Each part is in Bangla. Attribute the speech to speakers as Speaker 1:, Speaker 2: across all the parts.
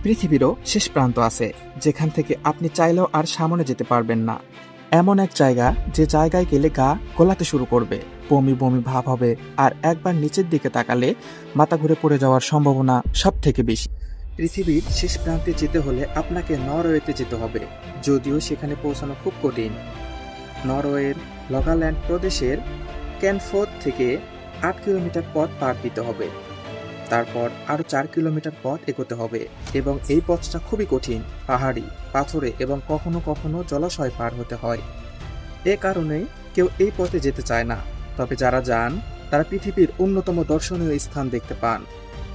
Speaker 1: পৃথিবীরও শেষ প্রান্ত আছে, যেখান থেকে আপনি চাইলেও আর সামনে যেতে পারবেন না। এমন এক জায়গা, যে জায়গায় গেলে গা গোলাতে শুরু করবে, বমি বমি ভাব হবে, আর একবার নিচের দিকে তাকালে মাথা ঘুরে পড়ে যাওয়ার সম্ভাবনা সব থেকে বেশি। পৃথিবীর শেষ প্রান্তে যেতে হলে আপনাকে নরওয়েতে যেতে হবে, যদিও সেখানে পৌঁছানো খুব কঠিন। নরওয়ের লগাল্যান্ড প্রদেশের ক্যানফোর্থ থেকে 8 কিলোমিটার পথ পার দিতে হবে। তারপর আরও 4 কিলোমিটার পথ এগোতে হবে, এবং এই পথটা খুবই কঠিন, পাহাড়ি, পাথরে এবং কখনো কখনো জলাশয় পার হতে হয়। এ কারণেই কেউ এই পথে যেতে চায় না, তবে যারা যান তারা পৃথিবীর অন্যতম দর্শনীয় স্থান দেখতে পান।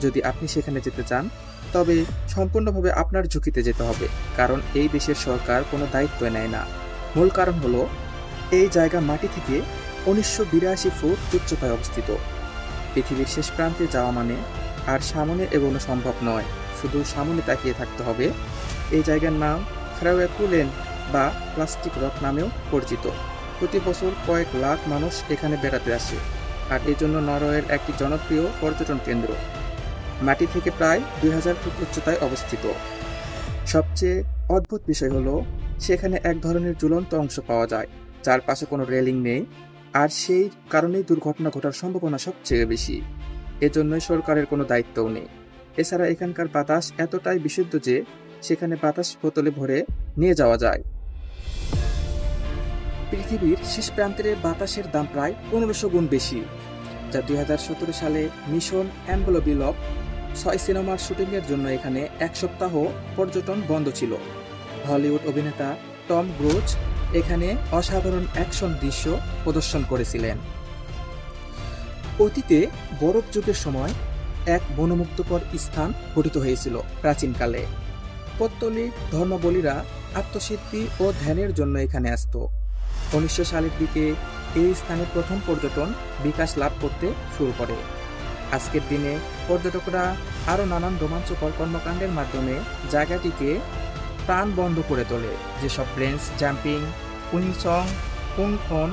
Speaker 1: যদি আপনি সেখানে যেতে চান, তবে সম্পূর্ণভাবে আপনার ঝুঁকিতে যেতে হবে, কারণ এই দেশের সরকার কোনো দায়িত্ব নেয় না। মূল কারণ হলো, এই জায়গা মাটি থেকে 1982 ফুট উচ্চতায় অবস্থিত। পৃথিবীর শেষ প্রান্তে যাওয়া মানে আর সামনে এগোনো সম্ভব নয়, শুধু সামনে তাকিয়ে থাকতে হবে। এই জায়গার নাম ফ্রাওয়েকুলেন বা প্লাস্টিক রক নামেও পরিচিত। প্রতি বছর কয়েক লাখ মানুষ এখানে বেড়াতে আসে, আর এই জন্য নরওয়ের একটি জনপ্রিয় পর্যটন কেন্দ্র। মাটি থেকে প্রায় 2000 ফুট উচ্চতায় অবস্থিত। সবচেয়ে অদ্ভুত বিষয় হলো, সেখানে এক ধরনের ঝুলন্ত অংশ পাওয়া যায়, যার পাশে কোনো রেলিং নেই, আর সেই কারণেই দুর্ঘটনা ঘটার সম্ভাবনা সবচেয়ে বেশি। এজন্যই সরকারের কোনো দায়িত্বও নেই। এছাড়া এখানকার বাতাস এতটাই বিশুদ্ধ যে সেখানে বাতাস বোতলে ভরে নিয়ে যাওয়া যায়। পৃথিবীর শেষ প্রান্তের বাতাসের দাম প্রায় 1500 গুণ বেশি, যা 2017 সালে মিশন এমব্লোবিলপ 6 সিনেমার শুটিংয়ের জন্য এখানে 1 সপ্তাহ পর্যটন বন্ধ ছিল। হলিউড অভিনেতা টম ক্রুজ এখানে অসাধারণ অ্যাকশন দৃশ্য প্রদর্শন করেছিলেন। অতীতে বরফ যুগের সময় এক মনোমুগ্ধকর স্থান গঠিত হয়েছিল প্রাচীনকালে। পৌত্তলিক ধর্মাবলীরা আত্মসিদ্ধি ও ধ্যানের জন্য এখানে আসত। 1900 সালের দিকে এই স্থানে প্রথম পর্যটন বিকাশ লাভ করতে শুরু করে। আজকের দিনে পর্যটকরা আরও নানান রোমাঞ্চকর কর্মকাণ্ডের মাধ্যমে জায়গাটিকে প্রাণবন্ধ করে তোলে, যেসব ব্রেঞ্চ জাম্পিং, কুইংসং, কুংফন,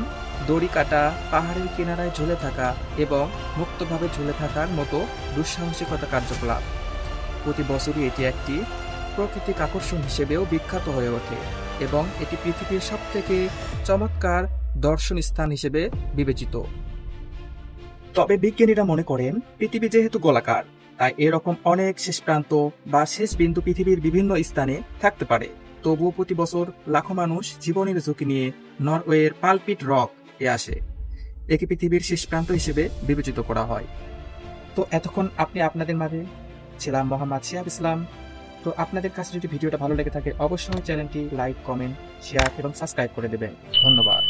Speaker 1: দড়ি কাটা, পাহাড়ের কিনারায় ঝুলে থাকা এবং মুক্তভাবে ঝুলে থাকার মতো দুঃসাহসিকতা কার্যকলাপ। প্রতি বছরই এটি একটি প্রাকৃতিক আকর্ষণ হিসেবেও বিখ্যাত হয়ে ওঠে, এবং এটি পৃথিবীর সবথেকে চমৎকার দর্শন স্থান হিসেবে বিবেচিত। তবে বিজ্ঞানীরা মনে করেন, পৃথিবী যেহেতু গোলাকার, তাই এরকম অনেক শেষ প্রান্ত বা শেষ বিন্দু পৃথিবীর বিভিন্ন স্থানে থাকতে পারে। তবুও প্রতি বছর লাখো মানুষ জীবনের ঝুঁকি নিয়ে নরওয়ের পালপিট রক এ আসে। একে পৃথিবীর শেষ প্রান্ত হিসেবে বিবেচিত করা হয়। তো এতক্ষণ আপনাদের মাঝে ছিলাম মোহাম্মদ শিহাব ইসলাম। তো আপনাদের কাছে যদি ভিডিওটা ভালো লেগে থাকে, অবশ্যই চ্যানেলটি লাইক, কমেন্ট, শেয়ার এবং সাবস্ক্রাইব করে দেবেন। ধন্যবাদ।